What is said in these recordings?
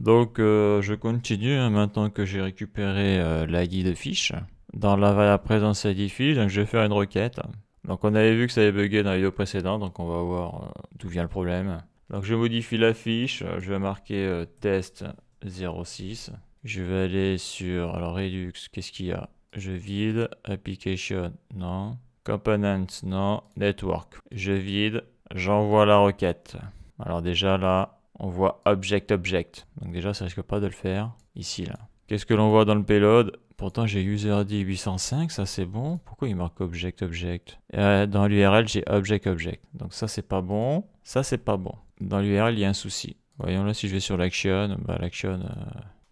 Donc je continue hein, maintenant que j'ai récupéré l'ID de fiche. Dans la variable présence ID fiche, donc je vais faire une requête. Donc on avait vu que ça avait bugué dans la vidéo précédente, donc on va voir d'où vient le problème. Donc je modifie la fiche, je vais marquer test 06. Je vais aller sur, alors Redux, qu'est-ce qu'il y a? Je vide, application, non. Components, non. Network, je vide, j'envoie la requête. Alors déjà là, on voit object object. Donc déjà ça risque pas de le faire. Ici là. Qu'est-ce que l'on voit dans le payload? Pourtant j'ai user ID 805, ça c'est bon. Pourquoi il marque object object? Dans l'URL j'ai object object. Donc ça c'est pas bon. Ça c'est pas bon. Dans l'URL il y a un souci. Voyons là si je vais sur l'action, l'action,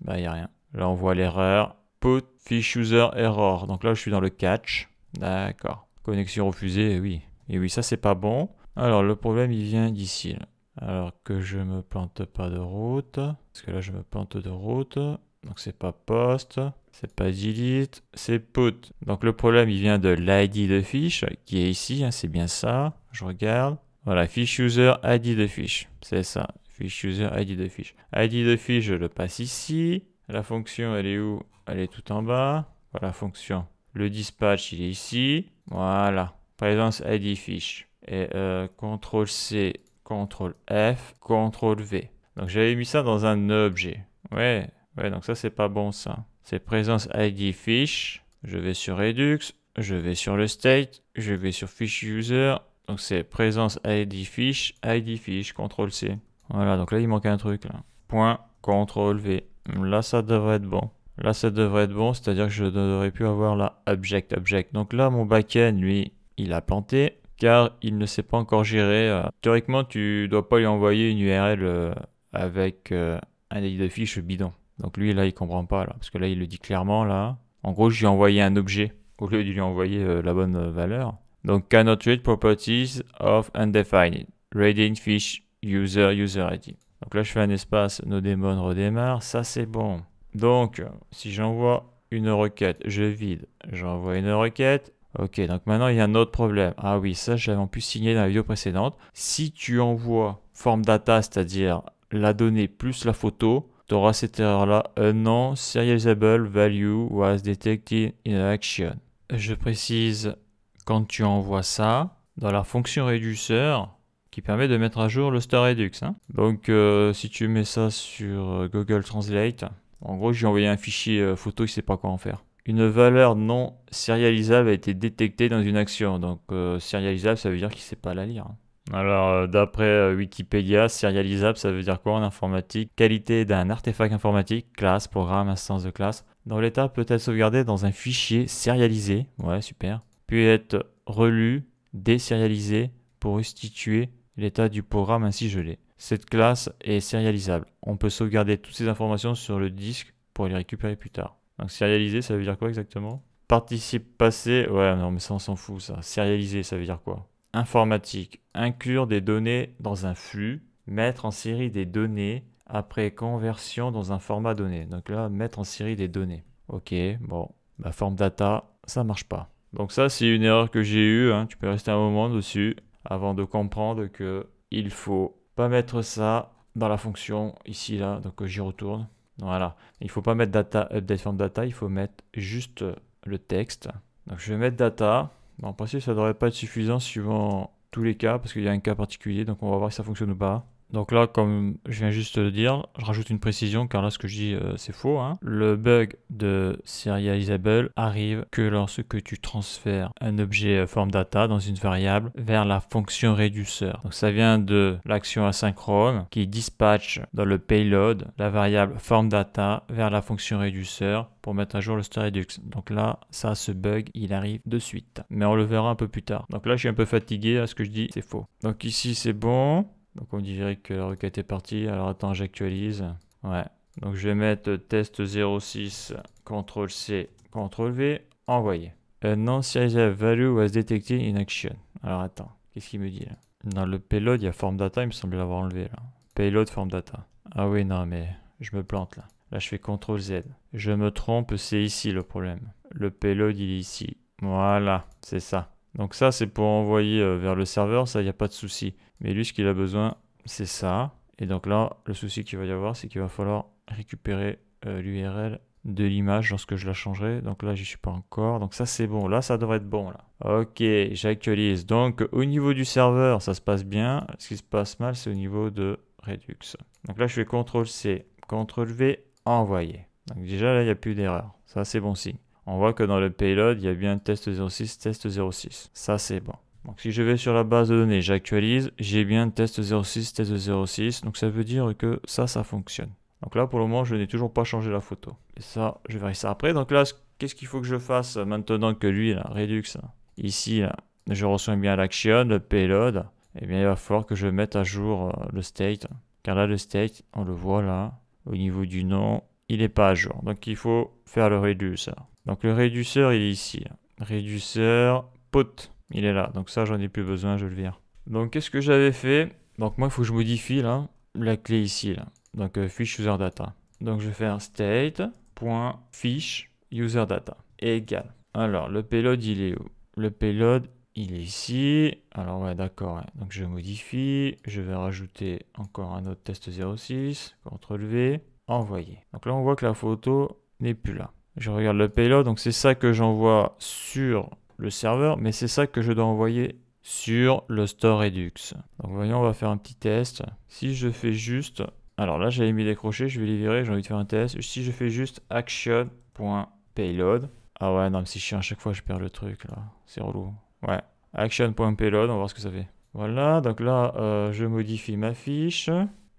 il n'y a rien. Là on voit l'erreur. Put fish user error. Donc là je suis dans le catch. D'accord. Connexion refusée, oui. Et oui ça c'est pas bon. Alors le problème il vient d'ici là. Alors que je me plante pas de route. Parce que là je me plante de route. Donc c'est pas post. C'est pas delete. C'est put. Donc le problème il vient de l'ID de fiche qui est ici. Hein, c'est bien ça. Je regarde. Voilà. Fish user ID de fiche. C'est ça. Fish user ID de fiche. ID de fiche je le passe ici. La fonction elle est où? Elle est tout en bas. Voilà la fonction. Le dispatch il est ici. Voilà. Présence ID fiche. Et CTRL C. CTRL F, CTRL V. Donc j'avais mis ça dans un objet. Ouais, donc ça c'est pas bon ça. C'est présence ID fiche. Je vais sur Redux, je vais sur le state, je vais sur fiche user. Donc c'est présence ID fiche, CTRL C. Voilà, donc là il manque un truc là. Point, CTRL V. Là ça devrait être bon. Là ça devrait être bon, c'est-à-dire que je devrais plus avoir la object object. Donc là mon backend lui, il a planté. Car il ne sait pas encore gérer. Théoriquement, tu dois pas lui envoyer une URL avec un ID de fiche bidon. Donc lui, là, il comprend pas, là, parce que là, il le dit clairement, là. En gros, je lui ai envoyé un objet au lieu de lui envoyer la bonne valeur. Donc, cannot read properties of undefined. Reading fish user ID. Donc là, je fais un espace, no daemon redémarre. Ça, c'est bon. Donc, si j'envoie une requête, je vide. J'envoie une requête. Ok, donc maintenant il y a un autre problème. Ah oui, ça j'avais en plus signé dans la vidéo précédente. Si tu envoies form data, c'est-à-dire la donnée plus la photo, tu auras cette erreur-là. A non serializable value was detected in action. Je précise, quand tu envoies ça, dans la fonction réduceur, qui permet de mettre à jour le star redux. Hein. Donc si tu mets ça sur Google Translate, en gros j'ai envoyé un fichier photo, il ne sait pas quoi en faire. Une valeur non serialisable a été détectée dans une action. Donc serialisable, ça veut dire qu'il ne sait pas la lire. Hein. Alors d'après Wikipédia, serialisable, ça veut dire quoi en informatique? Qualité d'un artefact informatique, classe, programme, instance de classe. Dans l'état peut être sauvegardé dans un fichier serialisé. Ouais, super. Puis être relu, désérialisé pour restituer l'état du programme ainsi gelé. Cette classe est serialisable. On peut sauvegarder toutes ces informations sur le disque pour les récupérer plus tard. Donc serialisé, ça veut dire quoi exactement? Participe passé, ouais non mais ça on s'en fout ça. Serialisé, ça veut dire quoi? Informatique, inclure des données dans un flux, mettre en série des données après conversion dans un format donné. Donc là, mettre en série des données. Ok, bon, form data, ça marche pas. Donc ça c'est une erreur que j'ai eue, hein. Tu peux rester un moment dessus avant de comprendre que il faut pas mettre ça dans la fonction ici là, donc j'y retourne. Voilà, il ne faut pas mettre data, update form data, il faut mettre juste le texte. Donc je vais mettre data. En principe, ça ne devrait pas être suffisant suivant tous les cas, parce qu'il y a un cas particulier, donc on va voir si ça fonctionne ou pas. Donc là, comme je viens juste de le dire, je rajoute une précision, car là, ce que je dis, c'est faux. Hein. Le bug de serializable arrive que lorsque tu transfères un objet form data dans une variable vers la fonction réduceur. Donc ça vient de l'action asynchrone qui dispatche dans le payload la variable form data vers la fonction réduceur pour mettre à jour le star redux. Donc là, ça, ce bug, il arrive de suite. Mais on le verra un peu plus tard. Donc là, je suis un peu fatigué, à ce que je dis, c'est faux. Donc ici, c'est bon. Donc on dirait que la requête est partie. Alors attends, j'actualise. Ouais. Donc je vais mettre test 06, CTRL C, CTRL V, envoyer. A non-serializable value was detected in action. Alors attends, qu'est-ce qu'il me dit là? Dans le payload, il y a form data, il me semble l'avoir enlevé là. Payload form data. Ah oui, non, mais je me plante là. Là, je fais CTRL Z. Je me trompe, c'est ici le problème. Le payload, il est ici. Voilà, c'est ça. Donc ça, c'est pour envoyer vers le serveur, ça, il n'y a pas de souci. Mais lui, ce qu'il a besoin, c'est ça. Et donc là, le souci qu'il va y avoir, c'est qu'il va falloir récupérer l'URL de l'image lorsque je la changerai. Donc là, j'y suis pas encore. Donc ça, c'est bon. Là, ça devrait être bon. Là. Ok, j'actualise. Donc au niveau du serveur, ça se passe bien. Ce qui se passe mal, c'est au niveau de Redux. Donc là, je fais CTRL-C, CTRL-V, envoyer. Donc déjà, là, il n'y a plus d'erreur. Ça, c'est bon signe. On voit que dans le payload, il y a bien test 06, test 06. Ça, c'est bon. Donc si je vais sur la base de données, j'actualise, j'ai bien test 06, test 06. Donc ça veut dire que ça fonctionne. Donc là, pour le moment, je n'ai toujours pas changé la photo. Et ça, je verrai ça après. Donc là, qu'est-ce qu'il faut que je fasse maintenant que lui, là, Redux, là, ici, là, je reçois bien l'action, le payload. Eh bien, il va falloir que je mette à jour le state. Car là, le state, on le voit là, au niveau du nom, il n'est pas à jour. Donc il faut faire le reducer. Donc le réduceur, il est ici. Là. Réduceur, put, il est là. Donc ça, j'en ai plus besoin, je le vire. Donc qu'est-ce que j'avais fait? Donc moi, il faut que je modifie là, la clé ici. Là. Donc fiche user data. Donc je vais faire state.fiche user data égale. Alors le payload, il est où? Le payload, il est ici. Alors ouais, d'accord. Ouais. Donc je modifie. Je vais rajouter encore un autre test 06. CTRL-V. Envoyer. Donc là, on voit que la photo n'est plus là. Je regarde le payload. Donc c'est ça que j'envoie sur le serveur. Mais c'est ça que je dois envoyer sur le store Redux. Donc voyons, on va faire un petit test. Si je fais juste... Alors là, j'avais mis des crochets. Je vais les virer. J'ai envie de faire un test. Si je fais juste action.payload. Ah ouais, non, mais c'est chiant, à chaque fois je perds le truc là. C'est relou. Ouais. Action.payload, on va voir ce que ça fait. Voilà, donc là, je modifie ma fiche.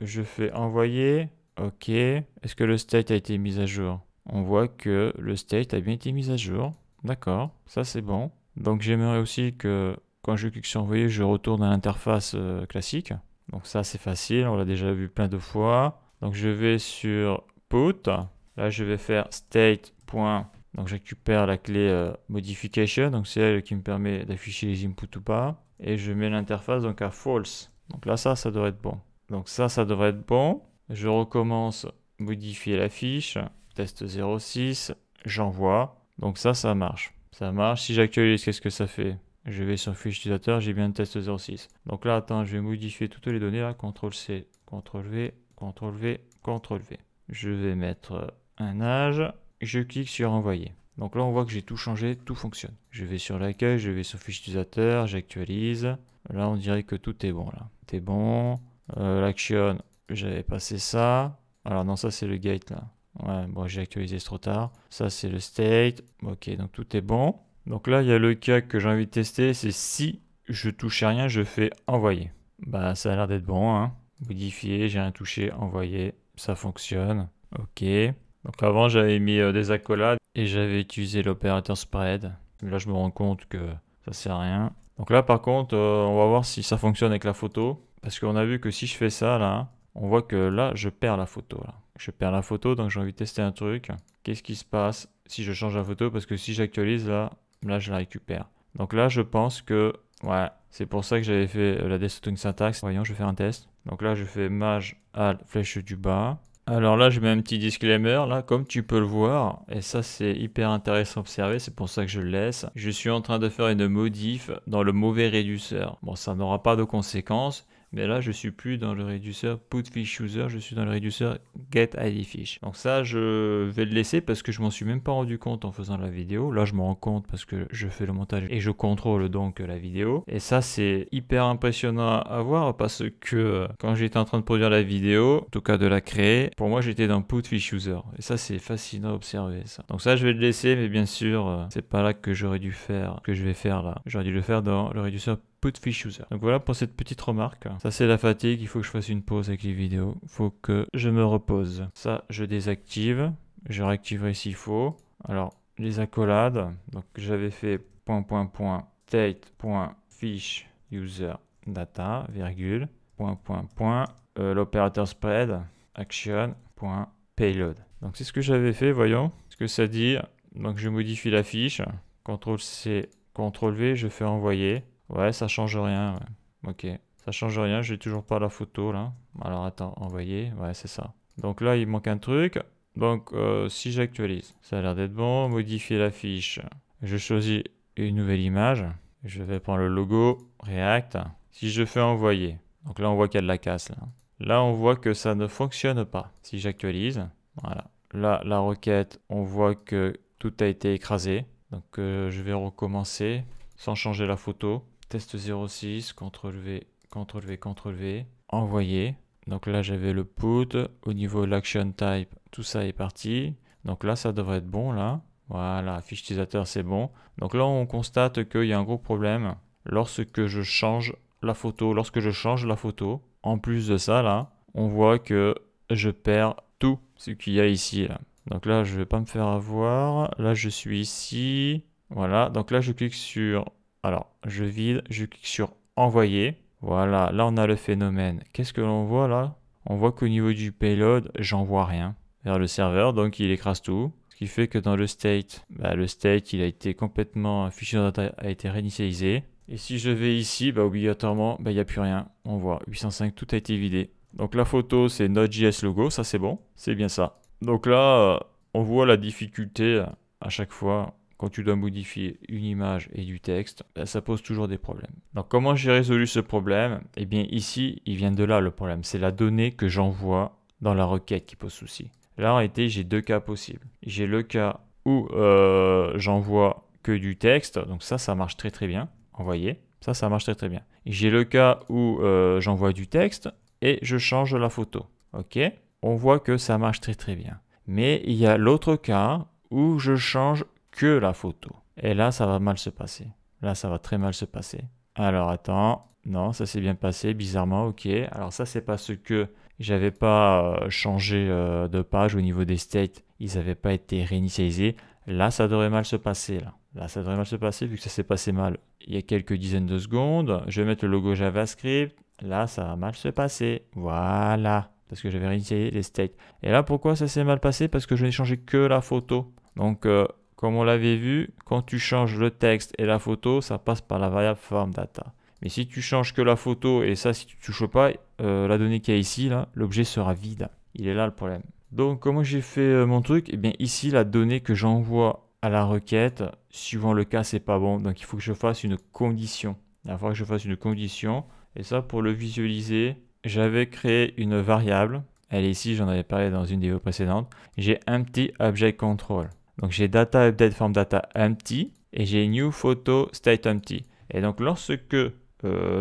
Je fais envoyer. Ok. Est-ce que le state a été mis à jour? On voit que le state a bien été mis à jour. D'accord, ça c'est bon. Donc j'aimerais aussi que quand je clique sur envoyer, je retourne à l'interface classique. Donc ça c'est facile, on l'a déjà vu plein de fois. Donc je vais sur put. Là je vais faire state. Donc je récupère la clé modification, donc c'est elle qui me permet d'afficher les inputs ou pas. Et je mets l'interface donc à false. Donc là ça devrait être bon. Donc ça devrait être bon. Je recommence modifier la fiche. Test 06, j'envoie. Donc ça marche. Ça marche. Si j'actualise, qu'est-ce que ça fait? Je vais sur fiche utilisateur, j'ai bien le test 06. Donc là, attends, je vais modifier toutes les données là. CTRL-C, CTRL-V, CTRL-V, CTRL-V. Je vais mettre un âge. Je clique sur envoyer. Donc là, on voit que j'ai tout changé, tout fonctionne. Je vais sur l'accueil, je vais sur fiche utilisateur, j'actualise. Là, on dirait que tout est bon là. Tout est bon. L'action, j'avais passé ça. Alors non, ça c'est le gate là. Ouais, bon, j'ai actualisé, c'est trop tard. Ça c'est le state. Ok, donc tout est bon. Donc là, il y a le cas que j'ai envie de tester, c'est si je touche à rien, je fais envoyer. Bah, ça a l'air d'être bon, hein. Modifier, j'ai rien touché, envoyer, ça fonctionne. Ok. Donc avant, j'avais mis des accolades et j'avais utilisé l'opérateur spread. Mais là, je me rends compte que ça sert à rien. Donc là, par contre, on va voir si ça fonctionne avec la photo. Parce qu'on a vu que si je fais ça, là, on voit que là, je perds la photo. Là. Je perds la photo, donc j'ai envie de tester un truc. Qu'est-ce qui se passe si je change la photo? Parce que si j'actualise, là, je la récupère. Donc là, je pense que, ouais, c'est pour ça que j'avais fait la destructing syntax. Voyons, je vais faire un test. Donc là, je fais maj al flèche du bas. Alors là, je mets un petit disclaimer, là, comme tu peux le voir, et ça c'est hyper intéressant à observer, c'est pour ça que je le laisse. Je suis en train de faire une modif dans le mauvais réduceur. Bon, ça n'aura pas de conséquences, mais là, je suis plus dans le réduceur put fiche user, je suis dans le réduceur get id fiche. Donc ça, je vais le laisser parce que je m'en suis même pas rendu compte en faisant la vidéo. Là, je me rends compte parce que je fais le montage et je contrôle donc la vidéo. Et ça, c'est hyper impressionnant à voir parce que quand j'étais en train de produire la vidéo, en tout cas de la créer, pour moi, j'étais dans put fiche user. Et ça, c'est fascinant à observer ça. Donc ça, je vais le laisser, mais bien sûr, c'est pas là que j'aurais dû faire, que je vais faire là. J'aurais dû le faire dans le réduceur put fiche user. Donc voilà pour cette petite remarque. Ça c'est la fatigue, il faut que je fasse une pause avec les vidéos. Il faut que je me repose. Ça je désactive. Je réactiverai s'il faut. Alors les accolades. Donc j'avais fait ... state.fiche user data, virgule, ... l'opérateur spread, action.payload. Donc c'est ce que j'avais fait, voyons ce que ça dit. Donc je modifie la fiche. CTRL-C, CTRL-V, je fais envoyer. Ouais, ça change rien. Ouais. Ok, ça change rien, j'ai toujours pas la photo là. Alors attends, envoyer, ouais, c'est ça. Donc là, il manque un truc. Donc si j'actualise, ça a l'air d'être bon. Modifier la fiche. Je choisis une nouvelle image. Je vais prendre le logo React. Si je fais envoyer, donc là on voit qu'il y a de la casse là. Là on voit que ça ne fonctionne pas. Si j'actualise, Voilà. Là, la requête, on voit que tout a été écrasé. Donc, je vais recommencer sans changer la photo. Test 06, CTRL-V, CTRL-V, CTRL-V. Envoyer. Donc là, j'avais le put. Au niveau de l'action type, tout ça est parti. Donc là, ça devrait être bon, là. Voilà, fiche utilisateur, c'est bon. Donc là, on constate qu'il y a un gros problème lorsque je change la photo. Lorsque je change la photo, en plus de ça, là, on voit que je perds tout ce qu'il y a ici, là. Donc là, je ne vais pas me faire avoir. Là, je suis ici. Voilà, donc là, je clique sur... Alors, je vide, je clique sur envoyer. Voilà, là, on a le phénomène. Qu'est-ce que l'on voit là? On voit qu'au niveau du payload, j'en vois rien vers le serveur, donc il écrase tout. Ce qui fait que dans le state, le state, il a été complètement... fichier data a été réinitialisé. Et si je vais ici, obligatoirement, il n'y a plus rien. On voit 805, tout a été vidé. Donc la photo, c'est Node.js logo, ça c'est bon, c'est bien ça. Donc là, on voit la difficulté à chaque fois quand tu dois modifier une image et du texte, ça pose toujours des problèmes. Donc comment j'ai résolu ce problème? Eh bien ici, il vient de là le problème, c'est la donnée que j'envoie dans la requête qui pose souci. Là en réalité, j'ai deux cas possibles. J'ai le cas où j'envoie que du texte, donc ça marche très très bien, envoyer, ça marche très très bien. J'ai le cas où j'envoie du texte et je change la photo, ok? On voit que ça marche très très bien. Mais il y a l'autre cas où je change que la photo. Et là, ça va mal se passer. Là, ça va très mal se passer. Alors, attends. Non, ça s'est bien passé, bizarrement, ok. Alors ça, c'est parce que j'avais pas changé de page au niveau des states. Ils n'avaient pas été réinitialisés. Là, ça devrait mal se passer, là. Là, ça devrait mal se passer vu que ça s'est passé mal il y a quelques dizaines de secondes. Je vais mettre le logo JavaScript. Là, ça va mal se passer. Voilà. Parce que j'avais réinitialisé les states. Et là, pourquoi ça s'est mal passé? Parce que je n'ai changé que la photo. Donc, comme on l'avait vu, quand tu changes le texte et la photo, ça passe par la variable form_data. Mais si tu changes que la photo et ça, si tu ne touches pas, la donnée qu'il y a ici, là, l'objet sera vide. Il est là le problème. Donc, comment j'ai fait mon truc? Eh bien, ici, la donnée que j'envoie à la requête, suivant le cas, c'est pas bon. Donc, il faut que je fasse une condition. Il va falloir que je fasse une condition. Et ça, pour le visualiser, j'avais créé une variable. Elle est ici, j'en avais parlé dans une vidéo précédente. J'ai empty object control. Donc j'ai data update form data empty et j'ai new photo state empty. Et donc lorsque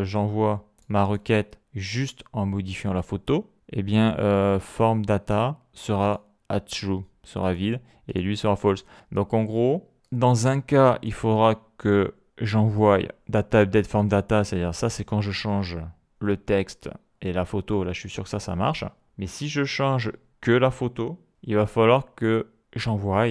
j'envoie ma requête juste en modifiant la photo, eh bien form data sera à true, sera vide et lui sera false. Donc en gros, dans un cas, il faudra que j'envoie data update form data, c'est-à-dire ça c'est quand je change le texte et la photo, là je suis sûr que ça marche. Mais si je change que la photo, il va falloir que j'envoie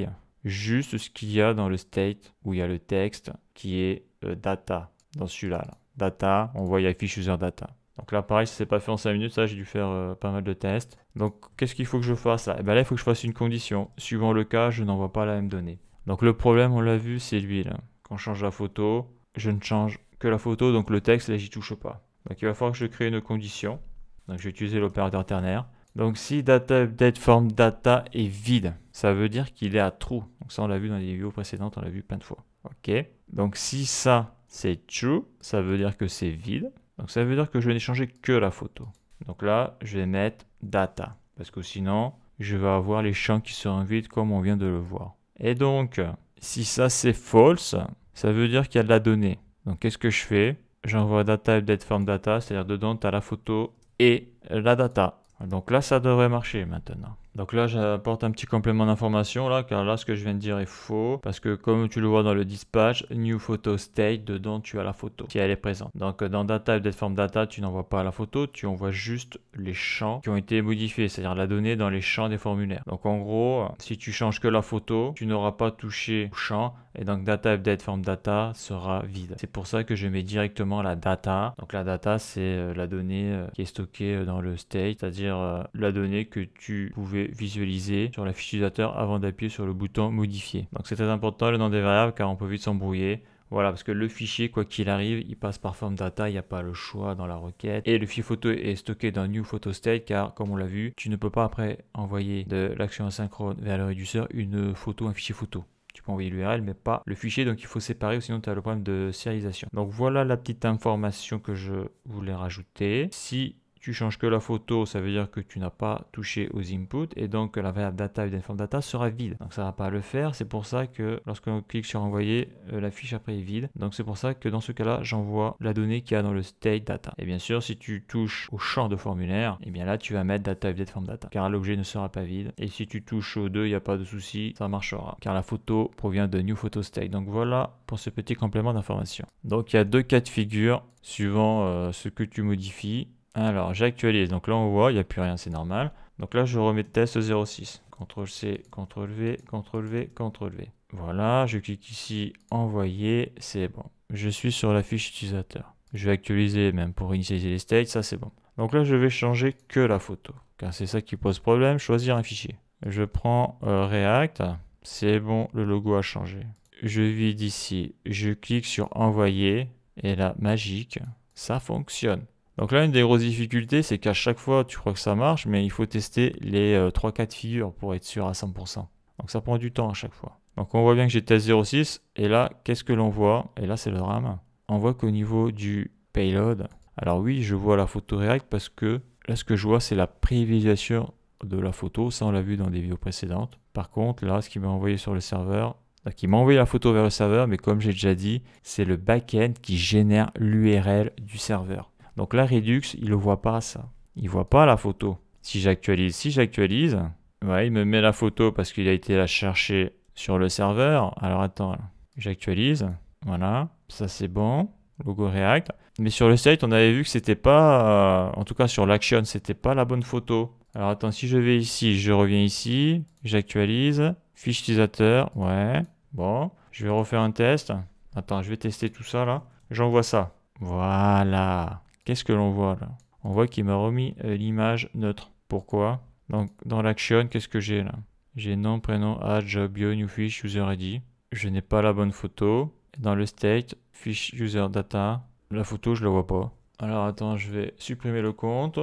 juste ce qu'il y a dans le state où il y a le texte qui est data dans celui-là. Là. Data, on voit il y a fiche user data. Donc là pareil, ça s'est pas fait en 5 minutes, ça j'ai dû faire pas mal de tests. Donc qu'est-ce qu'il faut que je fasse là? Et bien là il faut que je fasse une condition. Suivant le cas, je n'envoie pas la même donnée. Donc le problème, on l'a vu, c'est lui là. Quand je change la photo, je ne change que la photo, donc le texte là j'y touche pas. Donc il va falloir que je crée une condition. Donc je vais utiliser l'opérateur ternaire. Donc si data update form data est vide, ça veut dire qu'il est à true. Donc ça on l'a vu dans les vidéos précédentes, on l'a vu plein de fois. Ok. Donc si ça c'est true, ça veut dire que c'est vide. Donc ça veut dire que je n'ai changé que la photo. Donc là je vais mettre data. Parce que sinon je vais avoir les champs qui seront vides comme on vient de le voir. Et donc si ça c'est false, ça veut dire qu'il y a de la donnée. Donc qu'est-ce que je fais? J'envoie data update form data, c'est-à-dire dedans tu as la photo et la data. Donc là, ça devrait marcher maintenant. Donc là, j'apporte un petit complément d'information là, car là, ce que je viens de dire est faux. Parce que comme tu le vois dans le dispatch, new photo state, dedans, tu as la photo, si elle est présente. Donc dans data update form data, tu n'envoies pas la photo, tu envoies juste les champs qui ont été modifiés, c'est-à-dire la donnée dans les champs des formulaires. Donc en gros, si tu changes que la photo, tu n'auras pas touché au champ. Et donc data update form data sera vide. C'est pour ça que je mets directement la data. Donc la data, c'est la donnée qui est stockée dans le state, c'est-à-dire la donnée que tu pouvais visualiser sur la fiche utilisateur avant d'appuyer sur le bouton modifier. Donc c'est très important le nom des variables car on peut vite s'embrouiller. Voilà, parce que le fichier, quoi qu'il arrive, il passe par form data, il n'y a pas le choix dans la requête. Et le fichier photo est stocké dans new photo state car, comme on l'a vu, tu ne peux pas après envoyer de l'action asynchrone vers le réducteur une photo, un fichier photo. Tu peux envoyer l'URL, mais pas le fichier, donc il faut séparer, sinon tu as le problème de serialisation. Donc voilà la petite information que je voulais rajouter. Si tu changes que la photo, ça veut dire que tu n'as pas touché aux inputs et donc la variable data UDForm data sera vide. Donc ça ne va pas le faire. C'est pour ça que lorsqu'on clique sur envoyer, la fiche après est vide. Donc c'est pour ça que dans ce cas-là, j'envoie la donnée qu'il y a dans le state data. Et bien sûr, si tu touches au champ de formulaire, et bien là tu vas mettre data UDForm data car l'objet ne sera pas vide. Et si tu touches aux deux, il n'y a pas de souci, ça marchera car la photo provient de new photo state. Donc voilà pour ce petit complément d'information. Donc il y a deux cas de figure suivant ce que tu modifies. Alors j'actualise, donc là on voit, il n'y a plus rien, c'est normal. Donc là je remets test 06. CTRL-C, CTRL-V, CTRL-V, CTRL-V. Voilà, je clique ici, envoyer, c'est bon. Je suis sur la fiche utilisateur. Je vais actualiser même pour initialiser les states, ça c'est bon. Donc là je vais changer que la photo, car c'est ça qui pose problème, choisir un fichier. Je prends React, c'est bon, le logo a changé. Je vide ici, je clique sur envoyer, et là, magique, ça fonctionne. Donc là, une des grosses difficultés, c'est qu'à chaque fois, tu crois que ça marche, mais il faut tester les 3 cas de figure pour être sûr à 100%. Donc ça prend du temps à chaque fois. Donc on voit bien que j'ai test 06, et là, qu'est-ce que l'on voit? Et là, c'est le drame. On voit qu'au niveau du payload, alors oui, je vois la photo React parce que là, ce que je vois, c'est la prévisualisation de la photo. Ça, on l'a vu dans des vidéos précédentes. Par contre, là, ce qui m'a envoyé sur le serveur, qui m'a envoyé la photo vers le serveur, mais comme j'ai déjà dit, c'est le back-end qui génère l'URL du serveur. Donc là, Redux, il ne le voit pas ça. Il ne voit pas la photo. Si j'actualise, ouais, il me met la photo parce qu'il a été la chercher sur le serveur. Alors attends, j'actualise. Voilà, ça c'est bon. Logo React. Mais sur le site, on avait vu que c'était pas, en tout cas sur l'action, c'était pas la bonne photo. Alors attends, si je vais ici, je reviens ici, j'actualise. Fiche utilisateur, ouais. Bon, je vais refaire un test. Attends, je vais tester tout ça là. J'envoie ça. Voilà. Qu'est-ce que l'on voit là? On voit qu'il m'a remis l'image neutre. Pourquoi? Donc dans l'action, qu'est-ce que j'ai là? J'ai nom, prénom, add, job, bio, new fiche, user ID. Je n'ai pas la bonne photo. Dans le state, fiche user data, la photo je la vois pas. Alors attends, je vais supprimer le compte.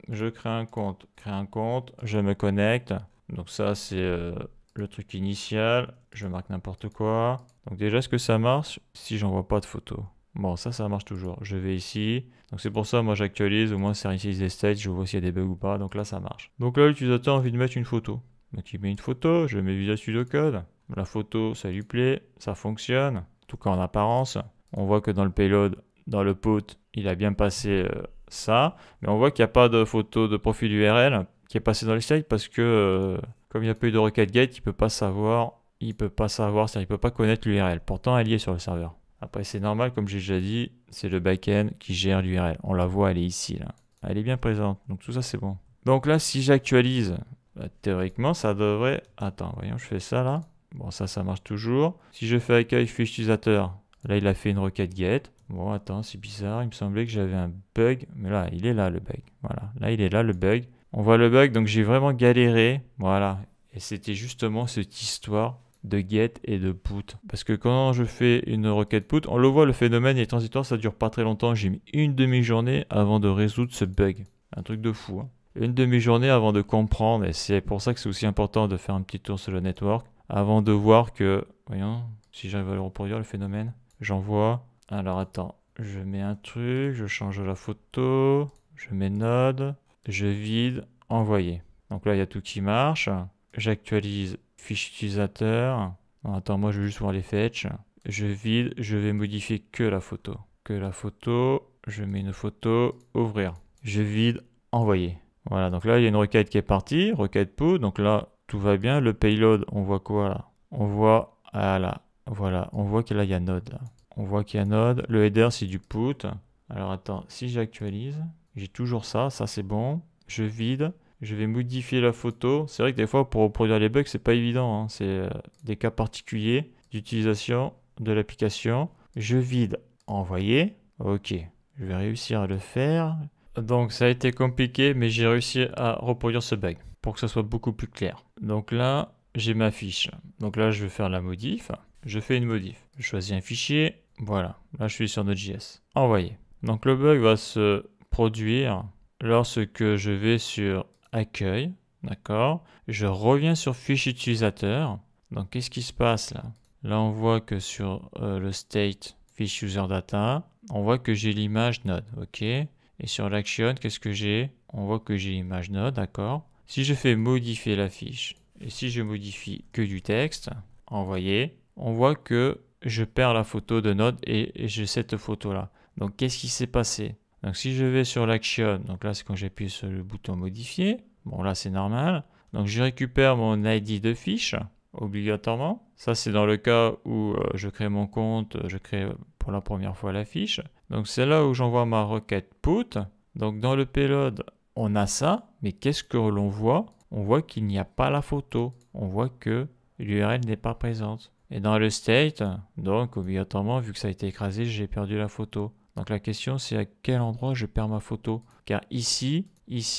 Je crée un compte. Je me connecte. Donc ça c'est le truc initial, je marque n'importe quoi. Donc déjà, est-ce que ça marche si j'envoie pas de photo? Bon, ça marche toujours. Je vais ici. Donc c'est pour ça, moi j'actualise, au moins ça réinitialise les states, je vois s'il y a des bugs ou pas. Donc là, ça marche. Donc là, l'utilisateur a envie de mettre une photo. Donc il met une photo, je mets Visual Studio Code. La photo, ça lui plaît, ça fonctionne. En tout cas en apparence. On voit que dans le payload, dans le put, il a bien passé ça. Mais on voit qu'il n'y a pas de photo de profil URL qui est passé dans les states parce que... comme il n'y a pas eu de requête get, il peut pas savoir, c'est-à-dire il peut pas connaître l'URL. Pourtant, elle y est sur le serveur. Après, c'est normal, comme j'ai déjà dit, c'est le back-end qui gère l'URL. On la voit, elle est ici, là. Elle est bien présente, donc tout ça, c'est bon. Donc là, si j'actualise, théoriquement, ça devrait... Attends, voyons, je fais ça, là. Bon, ça marche toujours. Si je fais accueil fiche utilisateur, là, il a fait une requête get. Bon, attends, c'est bizarre, il me semblait que j'avais un bug. Mais là, il est là, le bug. Voilà, là, il est là, le bug. On voit le bug, donc j'ai vraiment galéré, voilà. Et c'était justement cette histoire de get et de put. Parce que quand je fais une requête put, on le voit, le phénomène est transitoire, ça dure pas très longtemps. J'ai mis une demi-journée avant de résoudre ce bug. Un truc de fou, hein. Une demi-journée avant de comprendre, et c'est pour ça que c'est aussi important de faire un petit tour sur le network, avant de voir que, voyons, si j'arrive à le reproduire, le phénomène, j'envoie. Alors attends, je mets un truc, je change la photo, je mets node. Je vide, envoyer. Donc là, il y a tout qui marche. J'actualise fiche utilisateur. Non, attends, moi, je veux juste voir les fetch. Je vide, je vais modifier que la photo. Je mets une photo, ouvrir. Je vide, envoyer. Voilà, donc là, il y a une requête qui est partie, requête put. Donc là, tout va bien. Le payload, on voit quoi là? On voit, voilà, on voit que là, il y a node. Là. On voit qu'il y a node. Le header, c'est du put. Alors attends, si j'actualise... J'ai toujours ça c'est bon. Je vide, je vais modifier la photo. C'est vrai que des fois pour reproduire les bugs, c'est pas évident, hein. C'est des cas particuliers d'utilisation de l'application. Je vide, envoyer. Ok, je vais réussir à le faire. Donc ça a été compliqué, mais j'ai réussi à reproduire ce bug pour que ça soit beaucoup plus clair. Donc là, j'ai ma fiche. Donc là, je vais faire la modif. Je fais une modif. Je choisis un fichier. Voilà, là je suis sur Node.js. Envoyer. Donc le bug va se produire lorsque je vais sur accueil, d'accord, je reviens sur fiche utilisateur. Donc qu'est-ce qui se passe là? Là on voit que sur le state fiche user data, on voit que j'ai l'image node, ok, Et sur l'action, qu'est-ce que j'ai? On voit que j'ai image node, d'accord. Si je fais modifier la fiche, et si je modifie que du texte, envoyer, on voit que je perds la photo de node et j'ai cette photo-là. Donc, qu'est-ce qui s'est passé? Donc, si je vais sur l'action, donc là, c'est quand j'appuie sur le bouton modifier. Bon, là, c'est normal. Donc, je récupère mon ID de fiche, obligatoirement. Ça, c'est dans le cas où je crée mon compte, je crée pour la première fois la fiche. Donc, c'est là où j'envoie ma requête put. Donc, dans le payload, on a ça, mais qu'est-ce que l'on voit? On voit qu'il n'y a pas la photo. On voit que l'URL n'est pas présente. Et dans le state, donc, obligatoirement, vu que ça a été écrasé, j'ai perdu la photo. Donc, la question, c'est à quel endroit je perds ma photo? Car ici,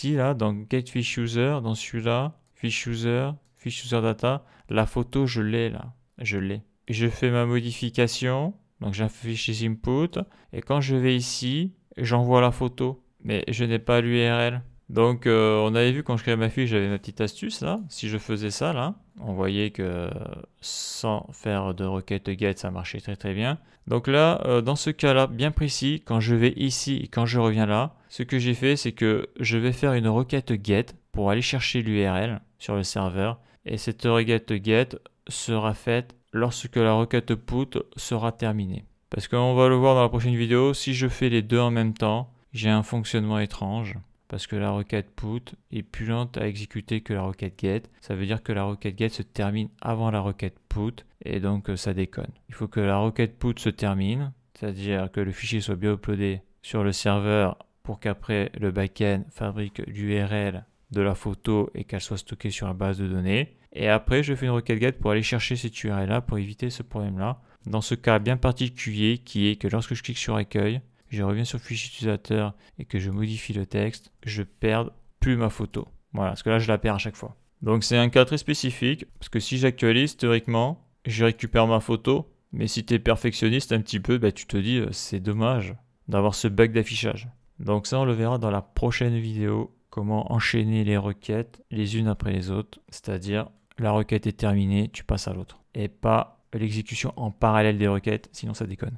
là, dans getFishUser, dans celui-là, FishUser data, la photo, je l'ai là. Je l'ai. Et je fais ma modification. Donc, j'affiche les inputs. Et quand je vais ici, j'envoie la photo. Mais je n'ai pas l'URL. Donc, on avait vu quand je créais ma fiche, j'avais ma petite astuce là. Si je faisais ça là, on voyait que sans faire de requête get, ça marchait très très bien. Donc là, dans ce cas-là, bien précis, quand je vais ici et quand je reviens là, ce que j'ai fait, c'est que je vais faire une requête get pour aller chercher l'URL sur le serveur. Et cette requête get sera faite lorsque la requête put sera terminée. Parce qu'on va le voir dans la prochaine vidéo, si je fais les deux en même temps, j'ai un fonctionnement étrange. Parce que la requête put est plus lente à exécuter que la requête get. Ça veut dire que la requête get se termine avant la requête put et donc ça déconne. Il faut que la requête put se termine, c'est-à-dire que le fichier soit bien uploadé sur le serveur pour qu'après le backend fabrique l'URL de la photo et qu'elle soit stockée sur la base de données. Et après, je fais une requête get pour aller chercher cette URL-là pour éviter ce problème-là. Dans ce cas bien particulier qui est que lorsque je clique sur accueil, je reviens sur le fichier utilisateur et que je modifie le texte, je perds plus ma photo. Voilà, parce que là, je la perds à chaque fois. Donc, c'est un cas très spécifique, parce que si j'actualise, théoriquement, je récupère ma photo. Mais si tu es perfectionniste un petit peu, bah, tu te dis, c'est dommage d'avoir ce bug d'affichage. Donc ça, on le verra dans la prochaine vidéo, comment enchaîner les requêtes les unes après les autres. C'est-à-dire, la requête est terminée, tu passes à l'autre. Et pas l'exécution en parallèle des requêtes, sinon ça déconne.